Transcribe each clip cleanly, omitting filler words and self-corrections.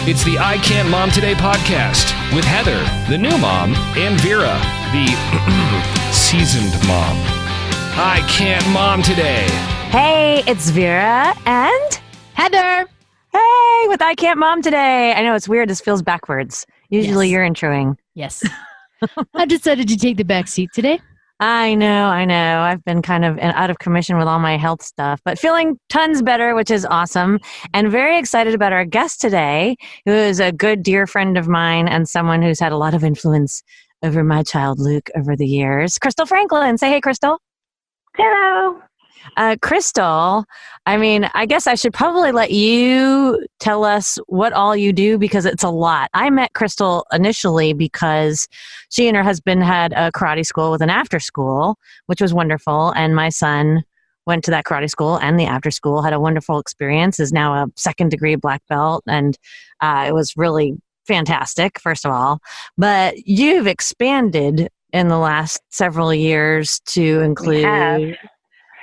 It's the I Can't Mom Today podcast with Heather, the new mom, and Vera, the seasoned mom. I Can't Mom Today. Hey, it's Vera and Heather. Hey, with I Can't Mom Today. I know it's weird. This feels backwards. Usually you're introing. Yes. I decided to take the back seat today. I know. I've been kind of out of commission with all my health stuff, but feeling tons better, which is awesome. And very excited about our guest today, who is a good, dear friend of mine and someone who's had a lot of influence over my child, Luke, over the years. Kristal Franklin. Say hey, Kristal. Hello. Kristal, I guess I should probably let you tell us what all you do because it's a lot. I met Kristal initially because she and her husband had a karate school with an after school, which was wonderful. And my son went to that karate school and the after school, had a wonderful experience, is now a second degree black belt. And it was really fantastic, first of all. But you've expanded in the last several years to include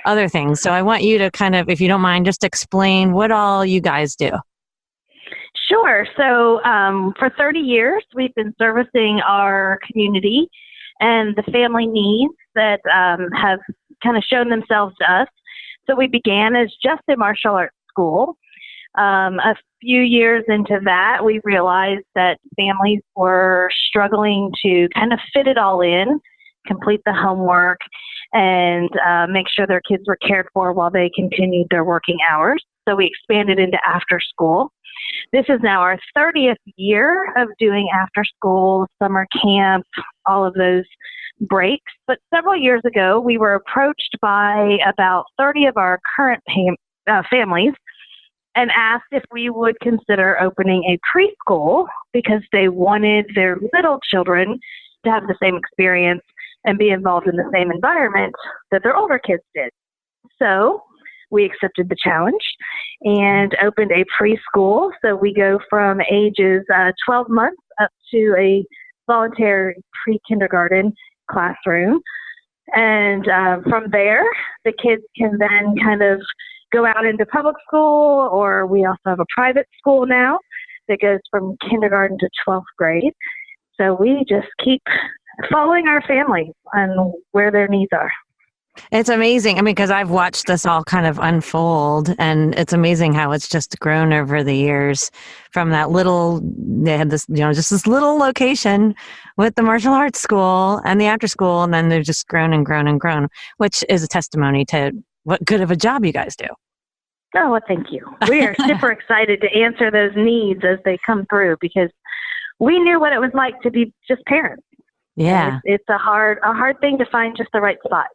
other things. So I want you to kind of, if you don't mind, just explain what all you guys do. Sure. So for 30 years, we've been servicing our community and the family needs that have kind of shown themselves to us. So we began as just a martial arts school. A few years into that, we realized that families were struggling to kind of fit it all in, complete the homework, and make sure their kids were cared for while they continued their working hours. So we expanded into after school. This is now our 30th year of doing after school, summer camp, all of those breaks. But several years ago, we were approached by about 30 of our current families and asked if we would consider opening a preschool because they wanted their little children to have the same experience and be involved in the same environment that their older kids did. So we accepted the challenge and opened a preschool. So we go from ages 12 months up to a voluntary pre-kindergarten classroom. And from there, the kids can then kind of go out into public school, or we also have a private school now that goes from kindergarten to 12th grade. So we just keep following our families and where their needs are. It's amazing. Because I've watched this all kind of unfold, and it's amazing how it's just grown over the years from that little, they had this, just this little location with the martial arts school and the after school, and then they've just grown and grown and grown, which is a testimony to what good of a job you guys do. Oh, well, thank you. We are super excited to answer those needs as they come through because we knew what it was like to be just parents. Yeah. It's a hard thing to find just the right spot.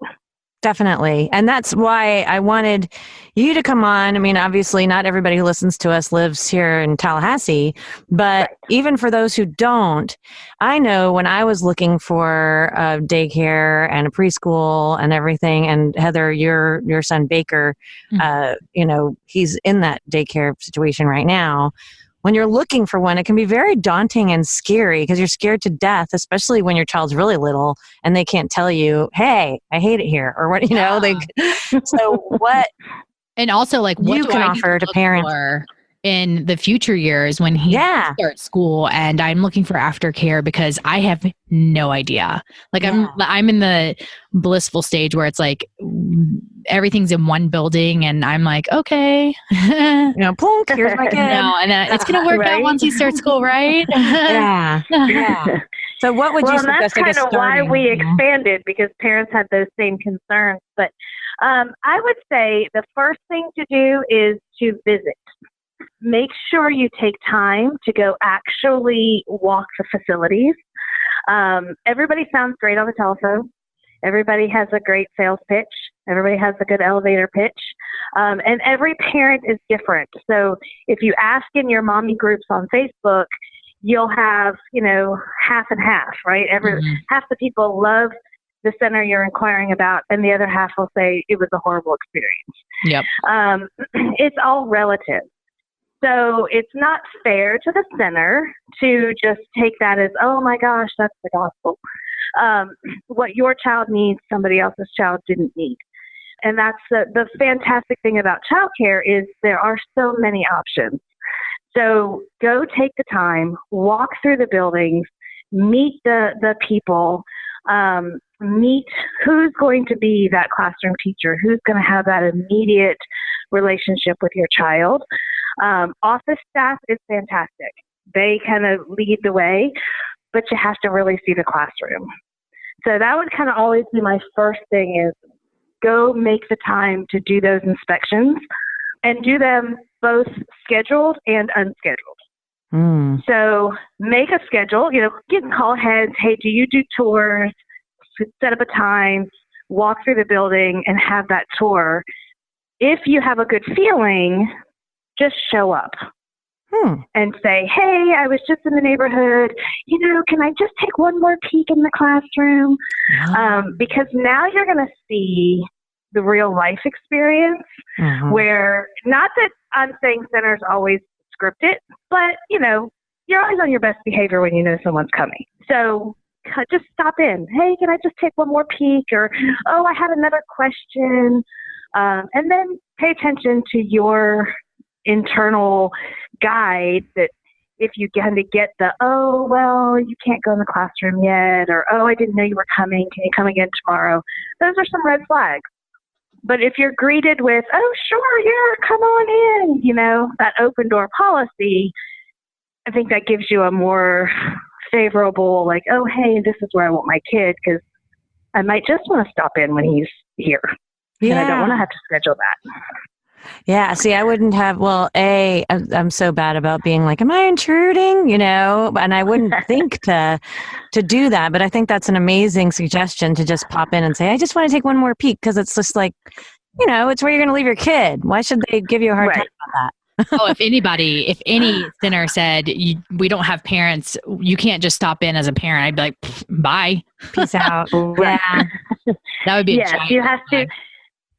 Definitely. And that's why I wanted you to come on. Obviously not everybody who listens to us lives here in Tallahassee, but even for those who don't, I know when I was looking for a daycare and a preschool and everything, and Heather, your son Baker, he's in that daycare situation right now. When you're looking for one, it can be very daunting and scary because you're scared to death, especially when your child's really little and they can't tell you, hey, I hate it here, or what, so what, and also what you do can I offer to parents in the future years when he starts school, and I'm looking for aftercare because I have no idea. I'm in the blissful stage where it's like everything's in one building, and I'm like, okay, plunk, here's my kid. No, and it's gonna work out once he starts school, right? Yeah. So what would you suggest? That's kind of why we expanded, because parents had those same concerns. But I would say the first thing to do is to visit. Make sure you take time to go actually walk the facilities. Everybody sounds great on the telephone. Everybody has a great sales pitch. Everybody has a good elevator pitch. And every parent is different. So if you ask in your mommy groups on Facebook, you'll have, half and half, right? Half the people love the center you're inquiring about, and the other half will say it was a horrible experience. Yep. It's all relative. So it's not fair to the center to just take that as, oh my gosh, that's the gospel. What your child needs, somebody else's child didn't need. And that's the fantastic thing about childcare is there are so many options. So go take the time, walk through the buildings, meet the people, meet who's going to be that classroom teacher, who's going to have that immediate relationship with your child. Office staff is fantastic. They kind of lead the way, but you have to really see the classroom. So that would kind of always be my first thing is go make the time to do those inspections and do them both scheduled and unscheduled. So make a schedule, get call ahead. Hey, do you do tours? Set up a time, walk through the building and have that tour. If you have a good feeling, just show up and say, hey, I was just in the neighborhood. Can I just take one more peek in the classroom? Because now you're going to see the real life experience where, not that I'm saying centers always script it, but, you're always on your best behavior when you know someone's coming. So just stop in. Hey, can I just take one more peek? Or, oh, I had another question. And then pay attention to your internal guide that if you kind of get the, oh, well, you can't go in the classroom yet, or, oh, I didn't know you were coming. Can you come again tomorrow? Those are some red flags. But if you're greeted with, oh, sure, yeah, come on in, that open door policy, I think that gives you a more favorable, like, oh, hey, this is where I want my kid, because I might just want to stop in when he's here. Yeah. And I don't want to have to schedule that. Yeah. See, I wouldn't have, I'm so bad about being like, am I intruding? And I wouldn't think to do that. But I think that's an amazing suggestion to just pop in and say, I just want to take one more peek. Because it's just like, it's where you're going to leave your kid. Why should they give you a hard time about that? If any center said, we don't have parents, you can't just stop in as a parent, I'd be like, bye. Peace out. Yeah. That would be a giant you have to.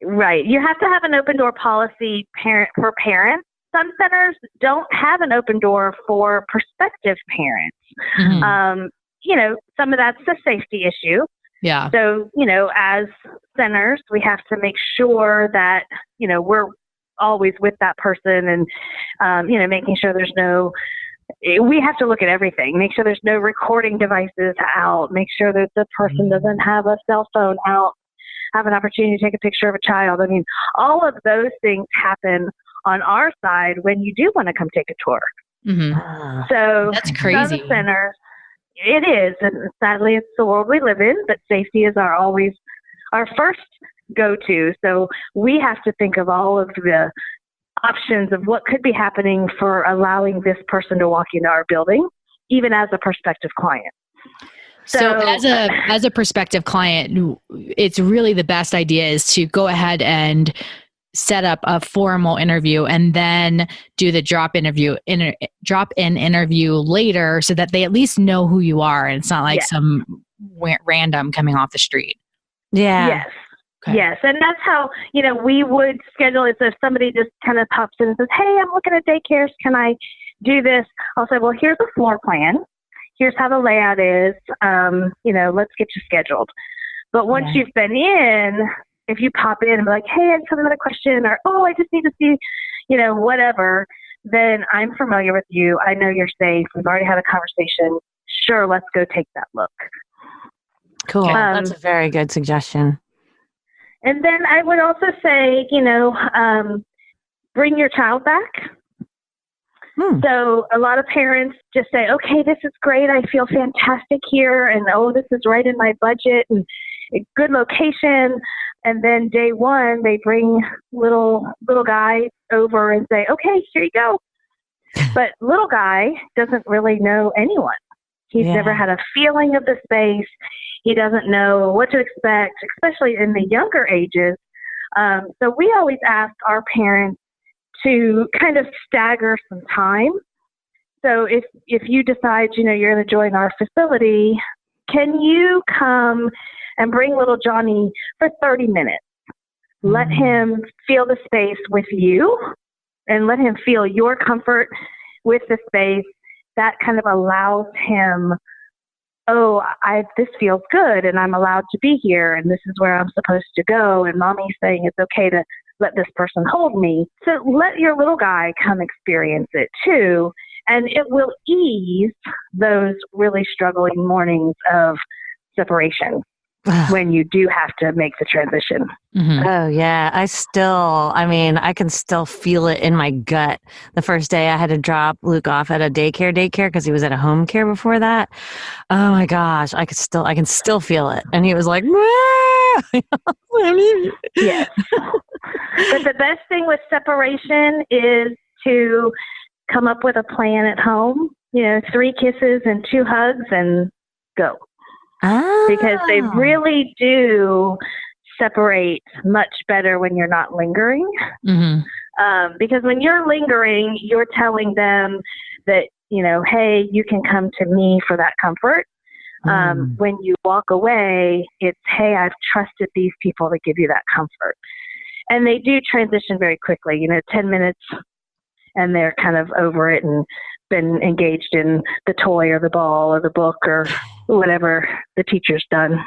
Right. You have to have an open door policy for parents. Some centers don't have an open door for prospective parents. Some of that's a safety issue. Yeah. So, as centers, we have to make sure that, we're always with that person and, making sure we have to look at everything, make sure there's no recording devices out, make sure that the person doesn't have a cell phone out, have an opportunity to take a picture of a child. I mean, all of those things happen on our side when you do want to come take a tour. So that's crazy. Some centers, it is, and sadly, it's the world we live in. But safety is always our first go-to. So we have to think of all of the options of what could be happening for allowing this person to walk into our building, even as a prospective client. So as a prospective client, it's really the best idea is to go ahead and set up a formal interview and then do the drop-in interview later so that they at least know who you are and it's not like some random coming off the street. Yeah. Yes. Okay. Yes. And that's how, we would schedule it. So if somebody just kind of pops in and says, hey, I'm looking at daycares. Can I do this? I'll say, well, here's a floor plan. Here's how the layout is. Let's get you scheduled. But once you've been in, if you pop in and be like, hey, I just have another question, or, oh, I just need to see, whatever, then I'm familiar with you. I know you're safe. We've already had a conversation. Sure, let's go take that look. Cool. That's a very good suggestion. And then I would also say, bring your child back. So a lot of parents just say, okay, this is great. I feel fantastic here. And, oh, this is right in my budget and a good location. And then day one, they bring little guy over and say, okay, here you go. But little guy doesn't really know anyone. He's never had a feeling of the space. He doesn't know what to expect, especially in the younger ages. So we always ask our parents to kind of stagger some time. So if you decide, you're going to join our facility, can you come and bring little Johnny for 30 minutes? Let him feel the space with you and let him feel your comfort with the space. That kind of allows him, this feels good and I'm allowed to be here and this is where I'm supposed to go. And mommy's saying it's okay to let this person hold me. So let your little guy come experience it too. And it will ease those really struggling mornings of separation when you do have to make the transition. Mm-hmm. Oh, yeah. I can still feel it in my gut. The first day I had to drop Luke off at a daycare because he was at a home care before that. Oh my gosh, I can still feel it. And he was like, yes. But the best thing with separation is to come up with a plan at home, 3 kisses and 2 hugs and go. Oh. Because they really do separate much better when you're not lingering. Mm-hmm. Because when you're lingering, you're telling them that, hey, you can come to me for that comfort. When you walk away, it's, hey, I've trusted these people to give you that comfort. And they do transition very quickly, 10 minutes. And they're kind of over it and been engaged in the toy or the ball or the book or whatever the teacher's done.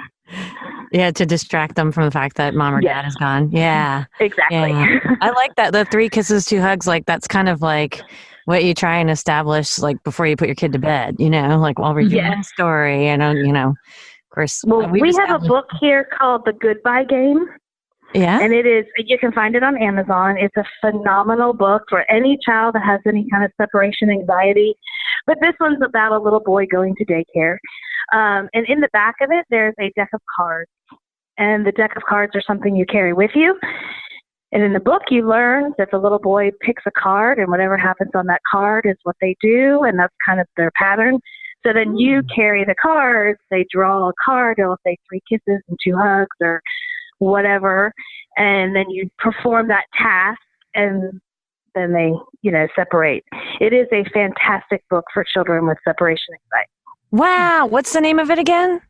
Yeah, to distract them from the fact that mom or dad is gone. Yeah. Exactly. Yeah. I like that. The 3 kisses, 2 hugs, that's kind of like what you try and establish before you put your kid to bed, while we're doing a story. Of course. Well, we have a book here called The Goodbye Game. Yeah. And you can find it on Amazon. It's a phenomenal book for any child that has any kind of separation anxiety. But this one's about a little boy going to daycare. And in the back of it, there's a deck of cards. And the deck of cards are something you carry with you. And in the book, you learn that the little boy picks a card, and whatever happens on that card is what they do. And that's kind of their pattern. So then you carry the cards. They draw a card. It'll say 3 kisses and 2 hugs or whatever, and then you perform that task, and then they, separate. It is a fantastic book for children with separation anxiety. Wow. What's the name of it again?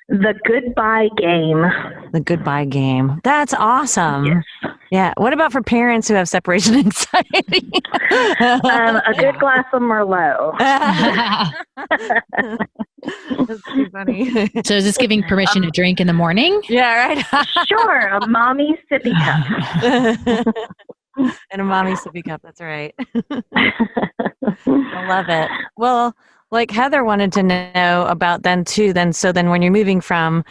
The Goodbye Game. The Goodbye Game. That's awesome. Yes. Yeah. What about for parents who have separation anxiety? A good glass of Merlot. That's too funny. So is this giving permission to drink in the morning? Yeah, right. Sure. A mommy sippy cup. And a mommy sippy cup. That's right. I love it. Well, Heather wanted to know about then too. So when you're moving from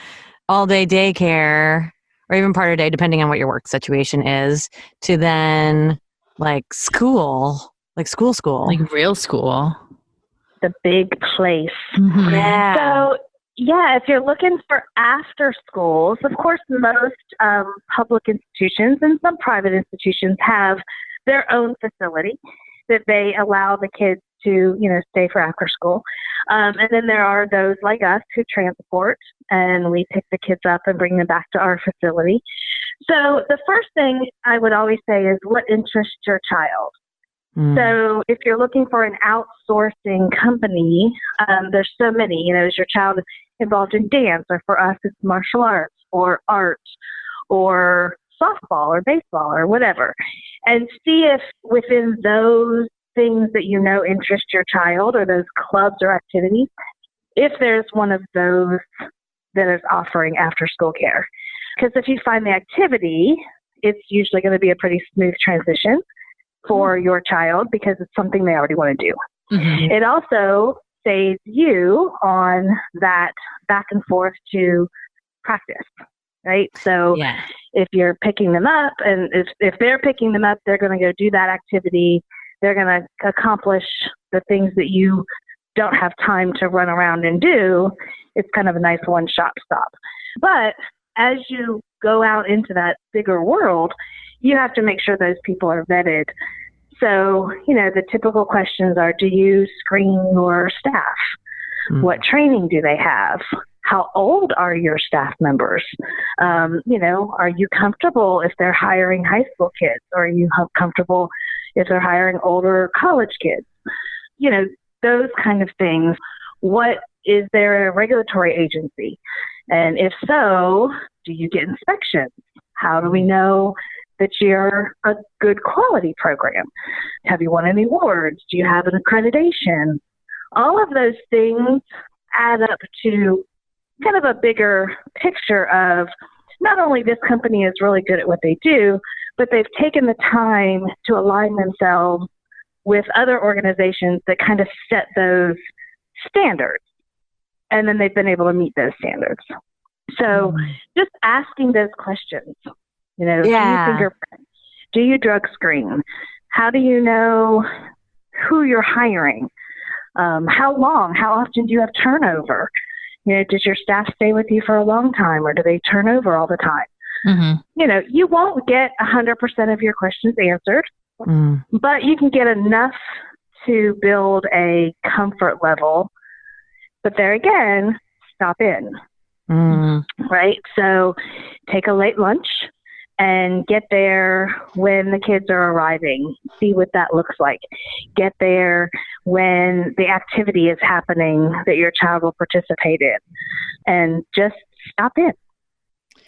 all day daycare or even part of the day, depending on what your work situation is, to then school, school. Real school. The big place. Mm-hmm. Yeah. So, if you're looking for after schools, of course, most public institutions and some private institutions have their own facility that they allow the kids to, stay for after school. And then there are those like us who transport, and we pick the kids up and bring them back to our facility. So the first thing I would always say is what interests your child. So if you're looking for an outsourcing company, there's so many, is your child involved in dance, or for us, it's martial arts or art or softball or baseball or whatever, and see if within those things that interest your child, or those clubs or activities, if there's one of those that is offering after school care. Because if you find the activity, it's usually going to be a pretty smooth transition for your child because it's something they already want to do. Mm-hmm. It also saves you on that back and forth to practice, right? So if you're picking them up, and if they're picking them up, they're going to go do that activity. They're going to accomplish the things that you don't have time to run around and do. It's kind of a nice one-stop stop. But as you go out into that bigger world, you have to make sure those people are vetted. So, the typical questions are, do you screen your staff? Mm-hmm. What training do they have? How old are your staff members? Are you comfortable if they're hiring high school kids? Or are you comfortable if they're hiring older college kids? Those kind of things. What is there a regulatory agency? And if so, do you get inspections? How do we know that you're a good quality program? Have you won any awards? Do you have an accreditation? All of those things add up to kind of a bigger picture of not only this company is really good at what they do, but they've taken the time to align themselves with other organizations that kind of set those standards. And then they've been able to meet those standards. So just asking those questions, do you fingerprint? Do you drug screen? How do you know who you're hiring? How long? How often do you have turnover? Does your staff stay with you for a long time, or do they turn over all the time? Mm-hmm. You won't get 100% of your questions answered, but you can get enough to build a comfort level. But there again, stop in, right? So take a late lunch and get there when the kids are arriving. See what that looks like. Get there when the activity is happening that your child will participate in. And just stop in.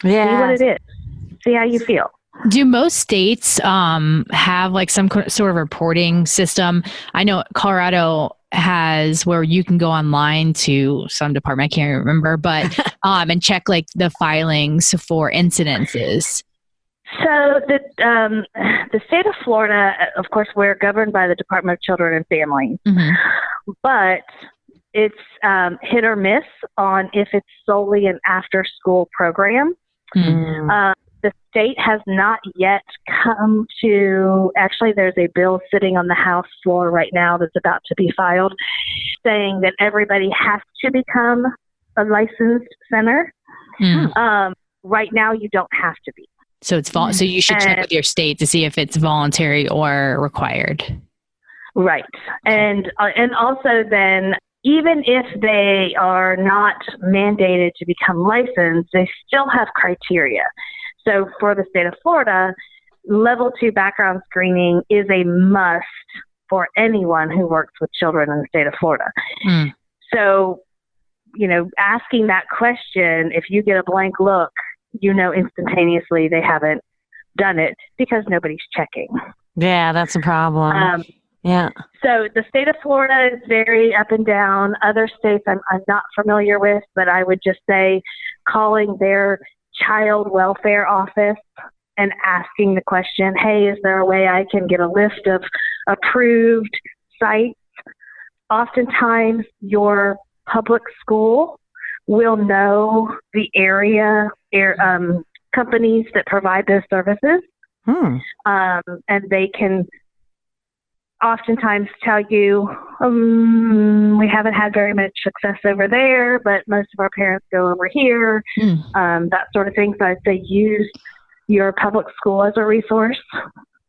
Yeah. See what it is. See how you feel. Do most states have like some sort of reporting system? I know Colorado has where you can go online to some department, I can't remember, but and check like the filings for incidences. So the state of Florida, of course, we're governed by the Department of Children and Families, but it's hit or miss on if it's solely an after-school program. The state has not yet come to, actually there's a bill sitting on the House floor right now that's about to be filed saying that everybody has to become a licensed center. Right now you don't have to be. So it's so you should check with your state to see if it's voluntary or required. Right. And also then, even if they are not mandated to become licensed, they still have criteria. So for the state of Florida, level 2 background screening is a must for anyone who works with children in the state of Florida. So, asking that question, if you get a blank look, instantaneously they haven't done it because nobody's checking. Yeah, that's a problem. So the state of Florida is very up and down. Other states I'm not familiar with, but I would just say calling their child welfare office and asking the question, hey, is there a way I can get a list of approved sites? Oftentimes your public school will know the area companies that provide those services. And they can oftentimes tell you, we haven't had very much success over there, but most of our parents go over here, that sort of thing. So I'd say use your public school as a resource.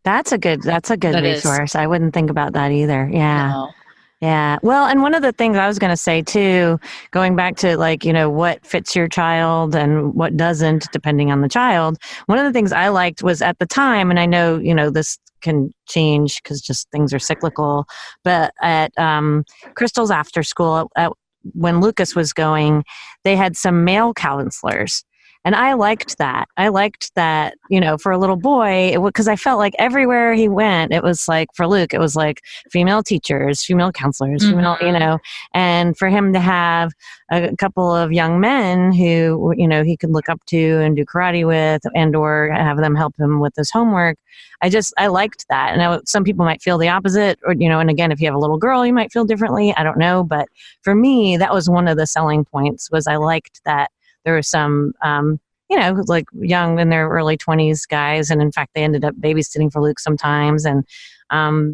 That's a good resource. I wouldn't think about that either. Yeah. No. Yeah. Well, and one of the things I was going to say too, going back to what fits your child and what doesn't, depending on the child. One of the things I liked was at the time, and I know, this can change because just things are cyclical, but at Kristal's after school, when Lucas was going, they had some male counselors. And I liked that. For a little boy, because I felt like everywhere he went, it was like, for Luke, it was like female teachers, female counselors, female, and for him to have a couple of young men who, he could look up to and do karate with and or have them help him with his homework. I liked that. And some people might feel the opposite or, and again, if you have a little girl, you might feel differently. I don't know. But for me, that was one of the selling points was I liked that. There were some, like young in their early 20s guys. And in fact, they ended up babysitting for Luke sometimes. And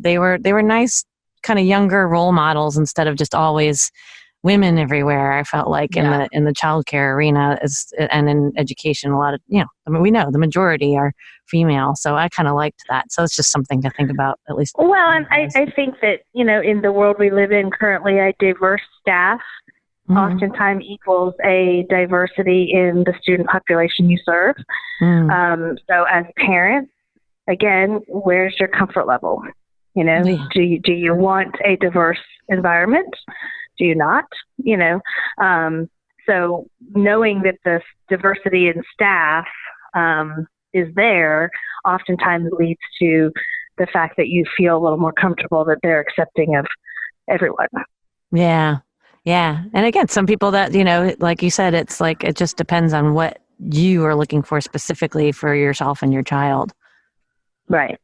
they were nice kind of younger role models instead of just always women everywhere. I felt like in the childcare arena and in education, a lot of, we know the majority are female. So I kind of liked that. So it's just something to think about at least. Well, and I think that, in the world we live in currently, a diverse staff oftentimes equals a diversity in the student population you serve. So as parents, again, where's your comfort level? Do you want a diverse environment? Do you not? So knowing that the diversity in staff is there oftentimes leads to the fact that you feel a little more comfortable that they're accepting of everyone. Yeah. Yeah. And again, some people that, like you said, it's like, it just depends on what you are looking for specifically for yourself and your child. Right.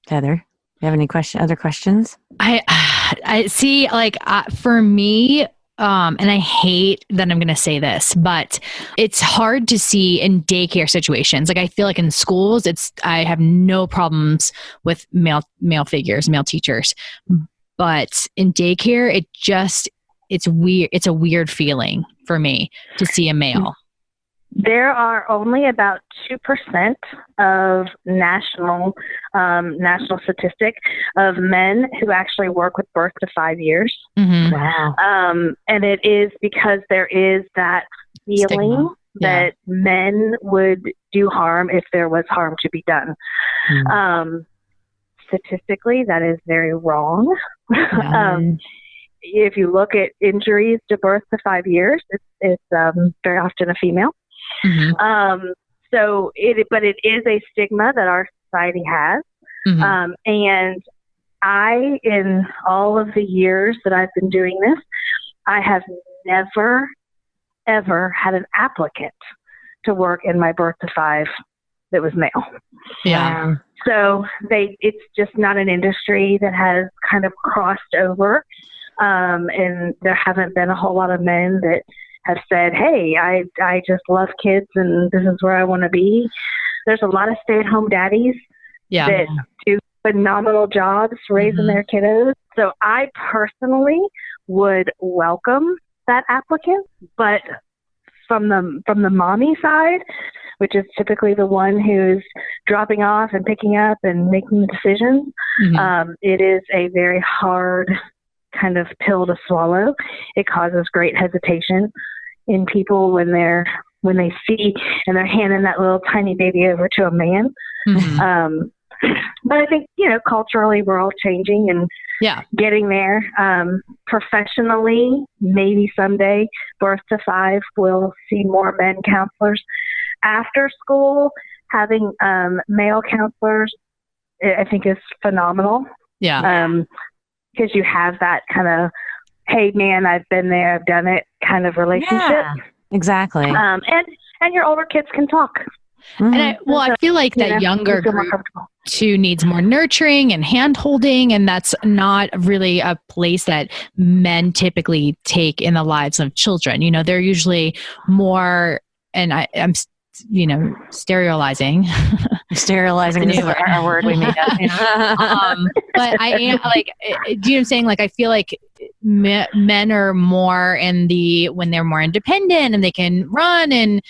Heather, you have any other questions? I see, like, for me, and I hate that I'm going to say this, but it's hard to see in daycare situations. Like, I feel like in schools, I have no problems with male figures, male teachers, but in daycare, it's weird. It's a weird feeling for me to see a male. There are only about 2% of national statistic of men who actually work with birth to 5 years. Mm-hmm. Wow. And it is because there is that feeling that men would do harm if there was harm to be done. Mm. Statistically, that is very wrong. Yeah. If you look at injuries to birth to 5 years, it's very often a female. Mm-hmm. But it is a stigma that our society has. Mm-hmm. And in all of the years that I've been doing this, I have never, ever had an applicant to work in my birth to 5 that was male. Yeah. So it's just not an industry that has kind of crossed over. And there haven't been a whole lot of men that have said, hey, I just love kids and this is where I want to be. There's a lot of stay-at-home daddies that do phenomenal jobs raising their kiddos. So I personally would welcome that applicant, but from the mommy side, which is typically the one who's dropping off and picking up and making the decisions, it is a very hard kind of pill to swallow. It causes great hesitation in people when they see and they're handing that little tiny baby over to a man. Mm-hmm. But I think, culturally we're all changing and getting there. Professionally, maybe someday birth to 5 will see more men counselors. After school, having male counselors, I think is phenomenal. Yeah. Because you have that kind of, hey man, I've been there, I've done it kind of relationship. Yeah, exactly. And your older kids can talk. Mm-hmm. And I feel like that younger group too needs more nurturing and hand-holding, and that's not really a place that men typically take in the lives of children. They're usually more, and I'm sterilizing. Sterilizing is our word we made up. But I am like, do you know what I'm saying? Like, I feel like men are more when they're more independent and they can run and,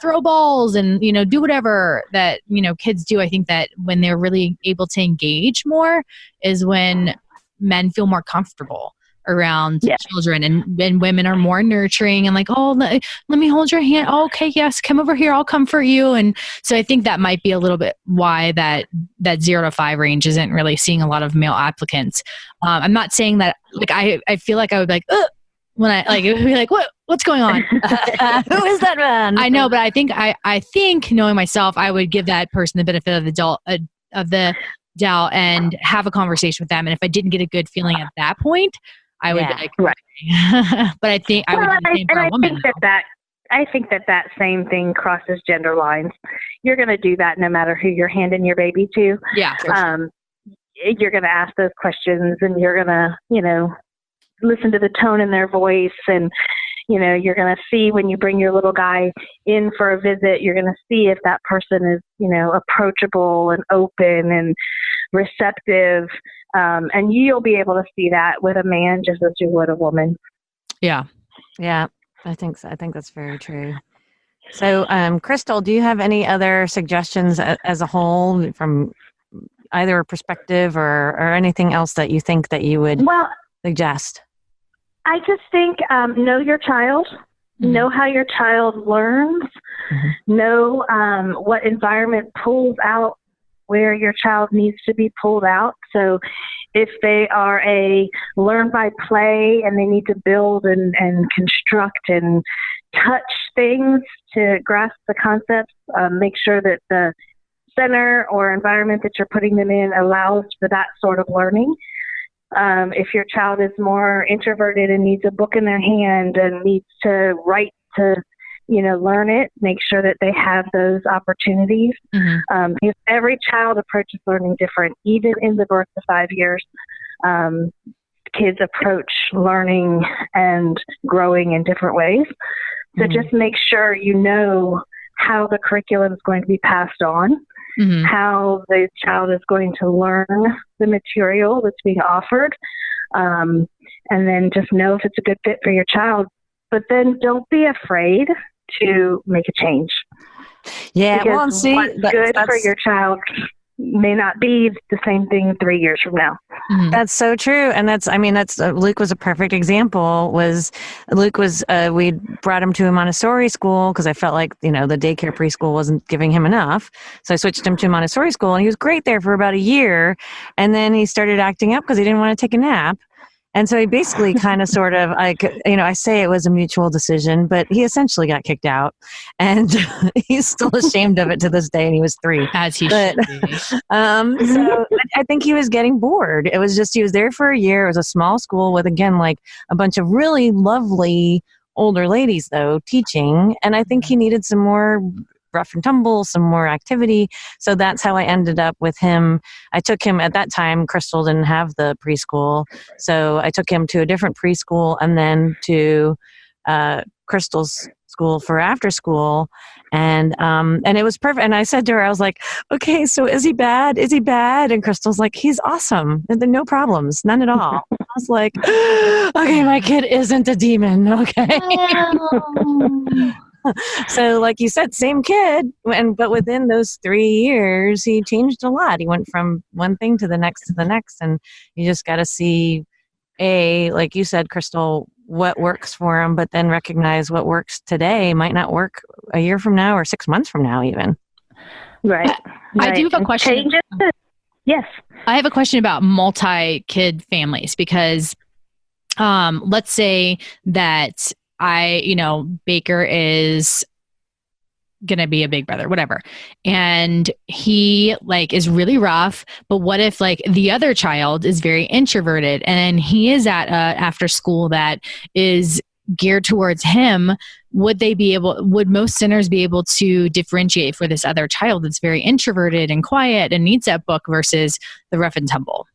throw balls and, do whatever that, kids do. I think that when they're really able to engage more is when men feel more comfortable around children, and women are more nurturing and like, oh, let me hold your hand. Oh, okay, yes, come over here, I'll comfort you. And so I think that might be a little bit why that 0 to 5 range isn't really seeing a lot of male applicants. I'm not saying that, like, I feel like I would be like, when I like, it would be like, what's going on? Who is that man? I know, but I think knowing myself, I would give that person the benefit of the doubt and have a conversation with them. And if I didn't get a good feeling at that point, I would be like, right. But I think I would do the same for a woman. I think that same thing crosses gender lines. You're going to do that no matter who you're handing your baby to. Yeah. Sure. You're going to ask those questions, and you're going to, listen to the tone in their voice, and you're going to see when you bring your little guy in for a visit, you're going to see if that person is, approachable and open and receptive. And you'll be able to see that with a man just as you would a woman. Yeah. Yeah. I think so. I think that's very true. So, Kristal, do you have any other suggestions as a whole from either perspective or anything else that you think that you would suggest? I just think know your child, know how your child learns, know what environment pulls out where your child needs to be pulled out. So if they are a learn by play and they need to build and construct and touch things to grasp the concepts, make sure that the center or environment that you're putting them in allows for that sort of learning. If your child is more introverted and needs a book in their hand and needs to write to learn it, make sure that they have those opportunities. Because every child approaches learning different, even in the birth to 5 years. Kids approach learning and growing in different ways. So just make sure you know how the curriculum is going to be passed on, how the child is going to learn the material that's being offered, and then just know if it's a good fit for your child. But then don't be afraid to make a change. Yeah, because well, see, what's good for your child may not be the same thing 3 years from now. That's so true. And Luke was a perfect example. We brought him to a Montessori school because I felt like, the daycare preschool wasn't giving him enough. So I switched him to Montessori school, and he was great there for about a year. And then he started acting up because he didn't want to take a nap. And so he basically kind of sort of I say it was a mutual decision, but he essentially got kicked out, and he's still ashamed of it to this day. And he was 3. As he should be. So I think he was getting bored. It was just, he was there for a year. It was a small school with, again, like a bunch of really lovely older ladies though, teaching. And I think he needed some more rough and tumble, some more activity. So that's how I ended up with him. I took him at that time. Kristal didn't have the preschool. So I took him to a different preschool and then to Kristal's school for after school. And it was perfect. And I said to her, I was like, okay, so is he bad? Is he bad? And Kristal's like, he's awesome. No problems. None at all. I was like, okay, my kid isn't a demon. Okay. So like you said, same kid, but within those 3 years, he changed a lot. He went from one thing to the next, and you just got to see, like you said, Kristal, what works for him, but then recognize what works today might not work a year from now or 6 months from now even. Right. I do have a question. Yes. I have a question about multi-kid families because let's say that Baker is going to be a big brother, whatever. And he is really rough, but what if the other child is very introverted and he is at after school that is geared towards him? Would most centers be able to differentiate for this other child that's very introverted and quiet and needs that book versus the rough and tumble?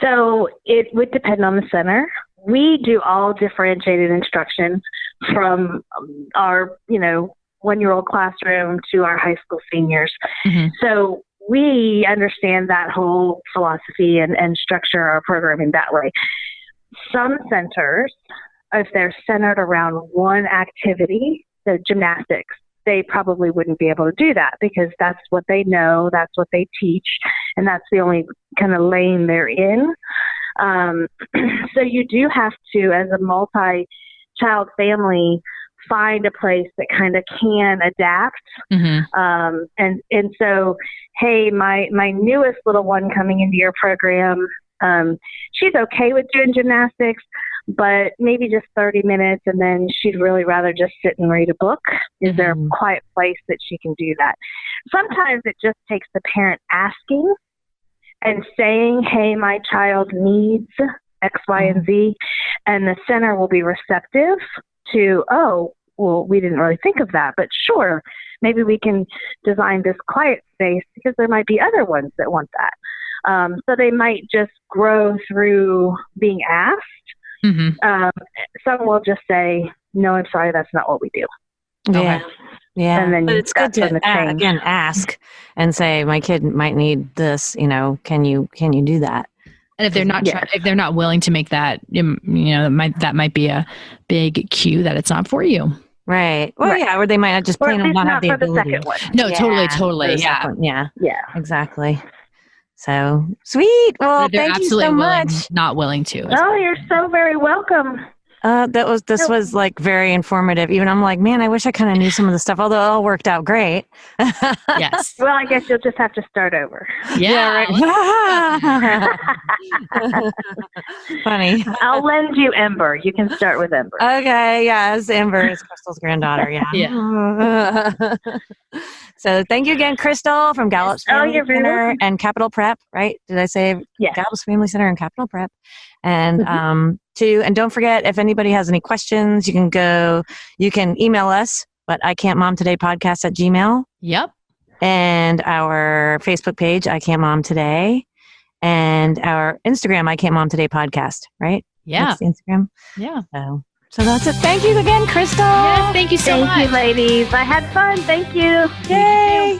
So it would depend on the center. We do all differentiated instruction from our, 1-year-old classroom to our high school seniors. So we understand that whole philosophy and structure our programming that way. Some centers, if they're centered around one activity, so gymnastics, they probably wouldn't be able to do that because that's what they know, that's what they teach, and that's the only kind of lane they're in. So you do have to, as a multi-child family, find a place that kind of can adapt. And so, hey, my newest little one coming into your program, she's okay with doing gymnastics, but maybe just 30 minutes, and then she'd really rather just sit and read a book. Is there a quiet place that she can do that? Sometimes it just takes the parent asking and saying, hey, my child needs X, Y, and Z, and the center will be receptive to, oh, well, we didn't really think of that, but sure, maybe we can design this quiet space because there might be other ones that want that. So they might just grow through being asked. Some will just say, no, I'm sorry, that's not what we do. Yeah. Okay. Yeah, and then but it's good to ask and say, my kid might need this. Can you do that? And if they're not if they're not willing to make that, that might be a big cue that it's not for you. Right. Well, yeah, or they might not just plain not have the ability. The second one. No, totally. Yeah. Yeah. Exactly. So sweet. Well, thank you so much. Not willing to. Oh, you're so very welcome. This was very informative. Even I'm like, man, I wish I kind of knew some of the stuff, although it all worked out great. Yes. Well, I guess you'll just have to start over. Yeah, right. Funny. I'll lend you Ember. You can start with Ember. Okay. Yes. Ember is Kristal's granddaughter. Yeah. Yeah. So thank you again, Kristal from Gallop's Family Center and Capital Prep, right? Did I say? Yes. Gallop's Family Center and Capital Prep. And too. And don't forget, if anybody has any questions, you can email us, but ican'tmomtodaypodcast@gmail. Yep. And our Facebook page, I Can't Mom Today. And our Instagram, I Can't Mom Today podcast, right? Yeah. That's the Instagram. Yeah. So that's it. Thank you again, Kristal. Yes, thank you so much. Thank you, ladies. I had fun. Thank you. Yay.